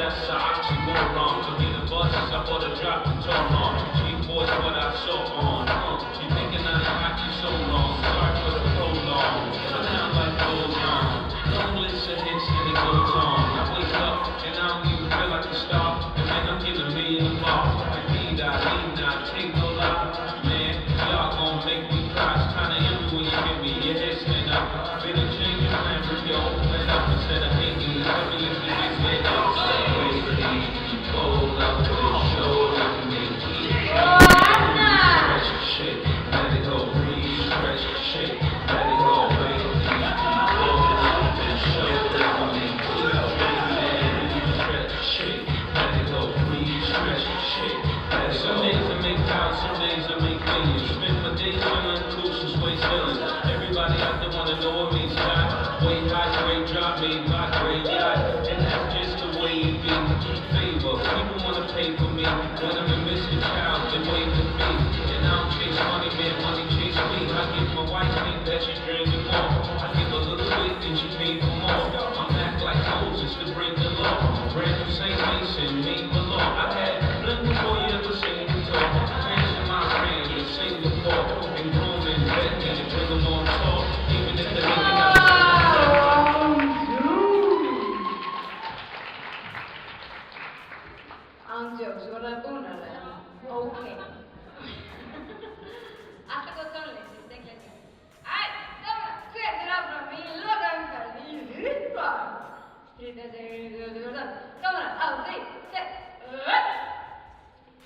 that's an oxymoron. To be the boss, I bought a drop and turn on. Cheap boys, what I saw on. She thinking I got you so long. Sorry for the prolong. But now life goes on. Long list of hits and it goes on. I wake up and I don't even feel like a star. And then I'm getting a million bucks. I need not take no lie. Man, y'all gon' make me cry. It's kinda empty when you get me. Your head stand up. Been a change of plan for yo. And up instead of hating. Let me lift the next head up. Hold up to the show. Let me keep stretch your shit. Let it go. Breathe. Stretch your shit. Let it go. Wait. Hold up to the show. Let me keep stretch your shit. Let it go. Breathe. Stretch your shit. Some days I make pounds, some days I make millions. Spend my days on uncouth, way stealing. Everybody out there wanna know what means God. Way high, great drop, made by great yacht. And that's just the way it be. Favor, people wanna pay for me. When I'm a missing child, they wait for me. And I don't chase money, man, money chase me. I give my wife things that she dreaming more. I give a little bit and she pay for more. I'm act like Moses to bring the law. Brand new St. Mason, made the law. I had blood before you ever seen me talk. Fans in my friends, they sing the before. And groom and vet me to bring them on talk. Even if they're making out. Ansiosuoran kuunnelleen. Okei. Ahtako tonlisesti tekee? Ai, dobra, syöty rapra, logan kärni, hyvä. Sitten se, dobra, au, 3, 2,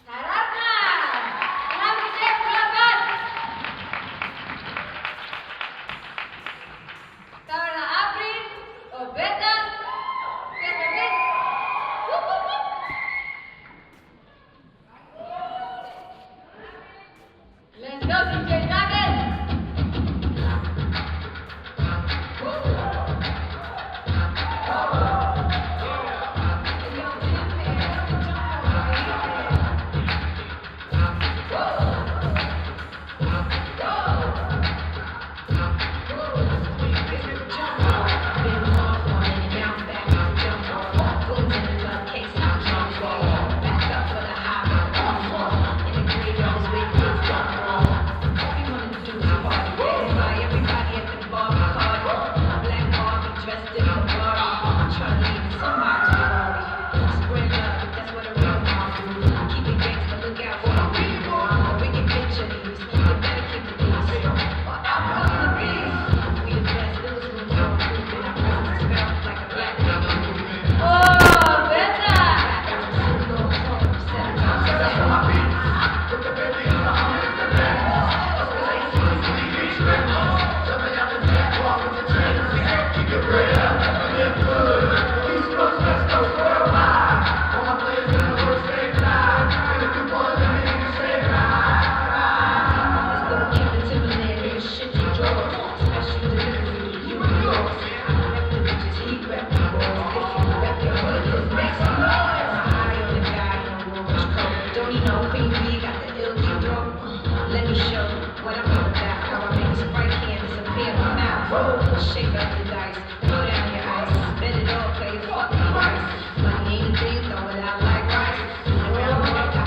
Tararna! Lämmin seuraavan! Dobra, April, Obeta, Kermokis. Let's go, DJ Dragon! Shake up the dice, throw down your ice, bet it all, play the fucking price. Money ain't a thing, throw it out like rice. Around the world, I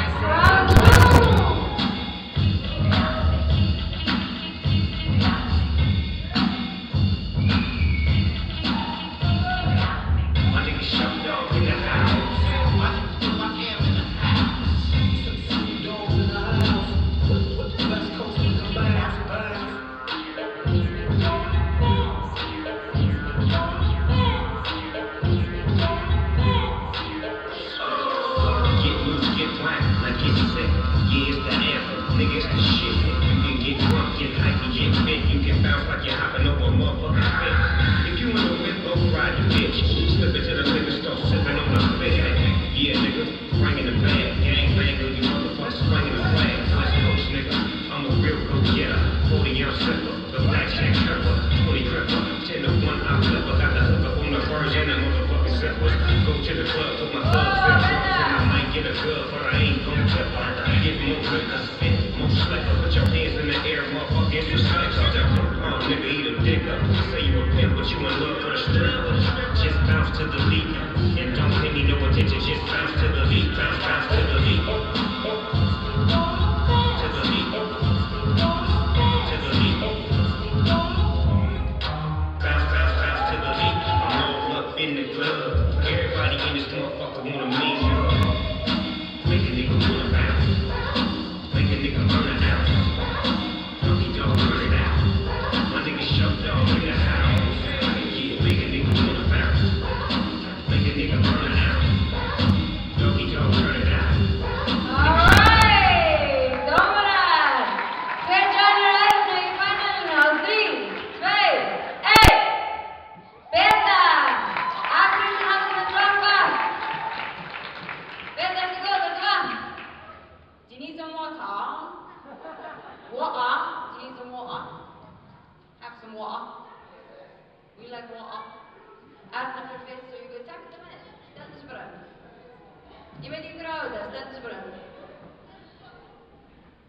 My nigga Show Dog in the house. I am in the house. Some dogs in the house. With the West Coast, we come back. Niggas the shit. You can get drunk, get hype, and get fit. You can bounce like you're hopping over a motherfucking fit. If you in a whip, go ride your bitch. Slip into the liquor store, sipping on the fit. Yeah, nigga, bringing the bag. Gang banger, you motherfuckers swinging the flag. West Coast, nigga, I'm a real go-getter. 40-ounce slipper, the blackjack stripper, 20 cripper, 10 to 1 out flipper. Got the hook up on the version and motherfucking zippers. Go to the club, put my thugs in. I might get a good, but I ain't gon' tip her. Get more liquor, spit more slicker. need no attention, just bounce to the beat, bounce, bounce to the beat. To the beat. To the beat. Bounce, bounce, bounce to the beat. I'm all up in the club. Everybody in this motherfucker wanna meet you. Make a nigga wanna bounce. Make a nigga run it out. Doggy dog, run it out. My nigga Show Dog in the house. Yeah, make a nigga wanna bounce. Make a nigga run it out. Doggy dog, run it out. Alright, dominant. Get generous na final now. 3, 2, 1. Beta. Action natin ng tropa. Beta, siguro, diba? Do you need some water? Water? Do you need some water? Have some water. We like water. Add another fist so you go tack it a minute. Ställ dig så bra. Ge mig din gröda, ställ dig så bra.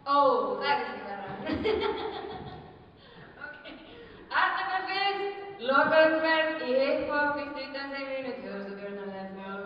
Oh, där ska vi göra. Okej. Add another fist. Logga upp själv i hiphop. Fick utan sig minuter så går den läs med all.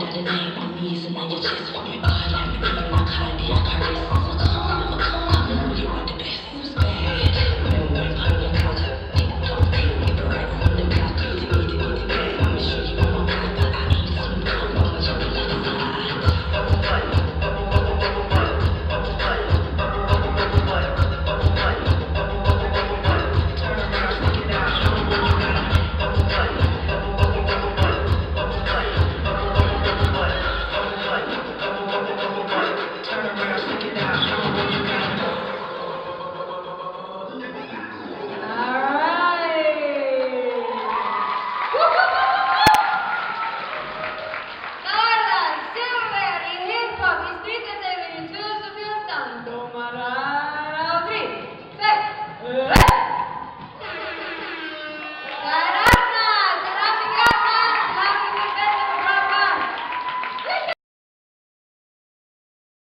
Like the name on me, so now you just want me all like me, my cardiac.